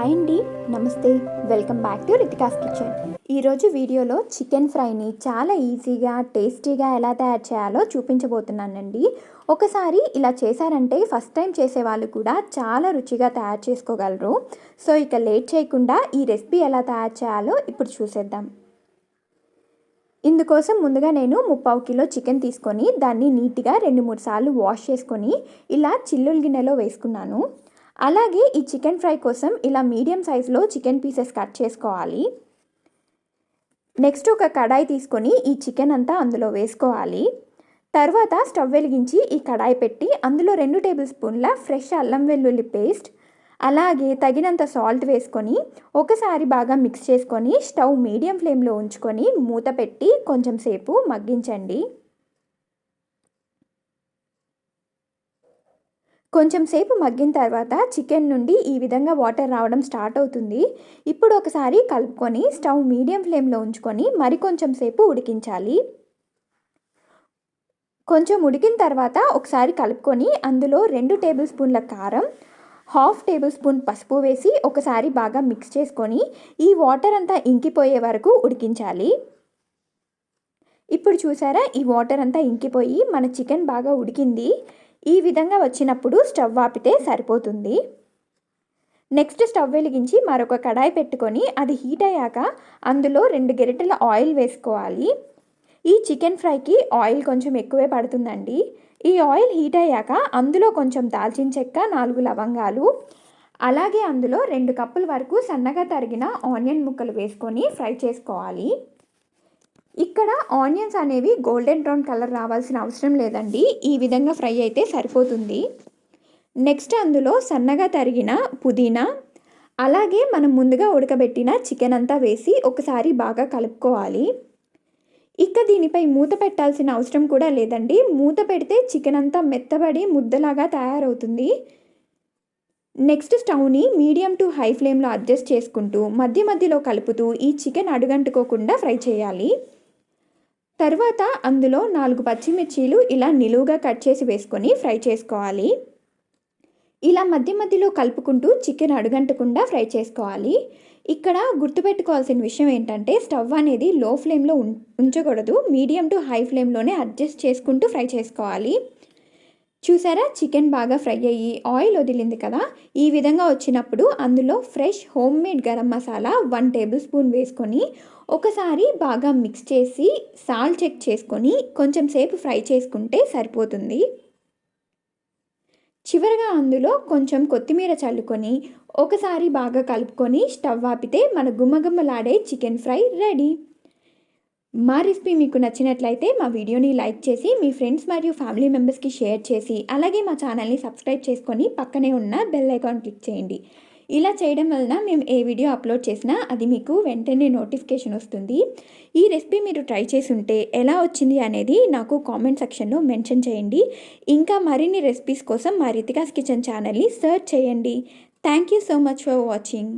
Hi అండి, నమస్తే. Welcome back to Ritika's kitchen. ఈరోజు వీడియోలో చికెన్ ఫ్రైని చాలా ఈజీగా టేస్టీగా ఎలా తయారు చేయాలో చూపించబోతున్నానండి. ఒకసారి ఇలా చేశారంటే ఫస్ట్ టైం చేసేవాళ్ళు కూడా చాలా రుచిగా తయారు చేసుకోగలరు. సో ఇక లేట్ చేయకుండా ఈ రెసిపీ ఎలా తయారు చేయాలో ఇప్పుడు చూసేద్దాం. ఇందుకోసం ముందుగా నేను 3/4 కిలో చికెన్ తీసుకొని దాన్ని నీట్గా 2-3 సార్లు వాష్ చేసుకొని ఇలా చిల్లుల గిన్నెలో వేసుకున్నాను. అలాగే ఈ చికెన్ ఫ్రై కోసం ఇలా మీడియం సైజులో చికెన్ పీసెస్ కట్ చేసుకోవాలి. నెక్స్ట్ ఒక కడాయి తీసుకొని ఈ చికెన్ అంతా అందులో వేసుకోవాలి. తర్వాత స్టవ్ వెలిగించి ఈ కడాయి పెట్టి అందులో 2 టేబుల్ స్పూన్ల ఫ్రెష్ అల్లం వెల్లుల్లి పేస్ట్, అలాగే తగినంత సాల్ట్ వేసుకొని ఒకసారి బాగా మిక్స్ చేసుకొని స్టవ్ మీడియం ఫ్లేమ్లో ఉంచుకొని మూత పెట్టి కొంచెం సేపు మగ్గించండి. కొంచెం సేపు మగ్గిన తర్వాత చికెన్ నుండి ఈ విధంగా వాటర్ రావడం స్టార్ట్ అవుతుంది. ఇప్పుడు ఒకసారి కలుపుకొని స్టవ్ మీడియం ఫ్లేమ్లో ఉంచుకొని మరికొంచెం సేపు ఉడికించాలి. కొంచెం ఉడికిన తర్వాత ఒకసారి కలుపుకొని అందులో 2 టేబుల్ స్పూన్ల కారం, 1/2 టేబుల్ స్పూన్ పసుపు వేసి ఒకసారి బాగా మిక్స్ చేసుకొని ఈ వాటర్ అంతా ఇంకిపోయే వరకు ఉడికించాలి. ఇప్పుడు చూసారా, ఈ వాటర్ అంతా ఇంకిపోయి మన చికెన్ బాగా ఉడికింది. ఈ విధంగా వచ్చినప్పుడు స్టవ్ ఆపితే సరిపోతుంది. నెక్స్ట్ స్టవ్ వెలిగించి మరొక కడాయి పెట్టుకొని అది హీట్ అయ్యాక అందులో 2 గరిటెల ఆయిల్ వేసుకోవాలి. ఈ చికెన్ ఫ్రైకి ఆయిల్ కొంచెం ఎక్కువే పడుతుందండి. ఈ ఆయిల్ హీట్ అయ్యాక అందులో కొంచెం దాల్చిన చెక్క, 4 లవంగాలు, అలాగే అందులో 2 కప్పుల వరకు సన్నగా తరిగిన ఆనియన్ ముక్కలు వేసుకొని ఫ్రై చేసుకోవాలి. ఇక్కడ ఆనియన్స్ అనేవి గోల్డెన్ బ్రౌన్ కలర్ రావాల్సిన అవసరం లేదండి. ఈ విధంగా ఫ్రై అయితే సరిపోతుంది. నెక్స్ట్ అందులో సన్నగా తరిగిన పుదీనా, అలాగే మనం ముందుగా ఉడకబెట్టిన చికెన్ అంతా వేసి ఒకసారి బాగా కలుపుకోవాలి. ఇక దీనిపై మూత పెట్టాల్సిన అవసరం కూడా లేదండి. మూత పెడితే చికెన్ అంతా మెత్తబడి ముద్దలాగా తయారవుతుంది. నెక్స్ట్ స్టవ్ని మీడియం టు హై ఫ్లేమ్లో అడ్జస్ట్ చేసుకుంటూ మధ్య మధ్యలో కలుపుతూ ఈ చికెన్ అడుగంటుకోకుండా ఫ్రై చేయాలి. తర్వాత అందులో 4 పచ్చిమిర్చీలు ఇలా నిలువుగా కట్ చేసి వేసుకొని ఫ్రై చేసుకోవాలి. ఇలా మధ్య మధ్యలో కలుపుకుంటూ చికెన్ అడుగంటకుండా ఫ్రై చేసుకోవాలి. ఇక్కడ గుర్తుపెట్టుకోవాల్సిన విషయం ఏంటంటే స్టవ్ అనేది లో ఫ్లేమ్లో ఉంచకూడదు. మీడియం టు హై ఫ్లేమ్లోనే అడ్జస్ట్ చేసుకుంటూ ఫ్రై చేసుకోవాలి. చూసారా, చికెన్ బాగా ఫ్రై అయ్యి ఆయిల్ వదిలింది కదా. ఈ విధంగా వచ్చినప్పుడు అందులో fresh home made garam masala 1 table spoon వేసుకొని ఒకసారి బాగా మిక్స్ చేసి సాల్ట్ చెక్ చేసుకొని కొంచెం సేపు ఫ్రై చేసుకుంటే సరిపోతుంది. చివరగా అందులో కొంచెం కొత్తిమీర చల్లుకొని ఒకసారి బాగా కలుపుకొని స్టవ్ ఆపితే మన గుమ్మగుమ్మలాడే చికెన్ ఫ్రై రెడీ. మా రెసిపీ మీకు నచ్చినట్లయితే మా వీడియోని లైక్ చేసి మీ ఫ్రెండ్స్ మరియు ఫ్యామిలీ మెంబర్స్కి షేర్ చేసి అలాగే మా ఛానల్ని సబ్స్క్రైబ్ చేసుకొని పక్కనే ఉన్న బెల్ ఐకాన్ క్లిక్ చేయండి. ఇలా చేయడం వలన మేము ఏ వీడియో అప్లోడ్ చేసినా అది మీకు వెంటనే నోటిఫికేషన్ వస్తుంది. ఈ రెసిపీ మీరు ట్రై చేసి ఉంటే ఎలా వచ్చింది అనేది నాకు కామెంట్ సెక్షన్లో మెన్షన్ చేయండి. ఇంకా మరిన్ని రెసిపీస్ కోసం మా రితికాస్ కిచెన్ ఛానల్ని సర్చ్ చేయండి. Thank you so much for watching.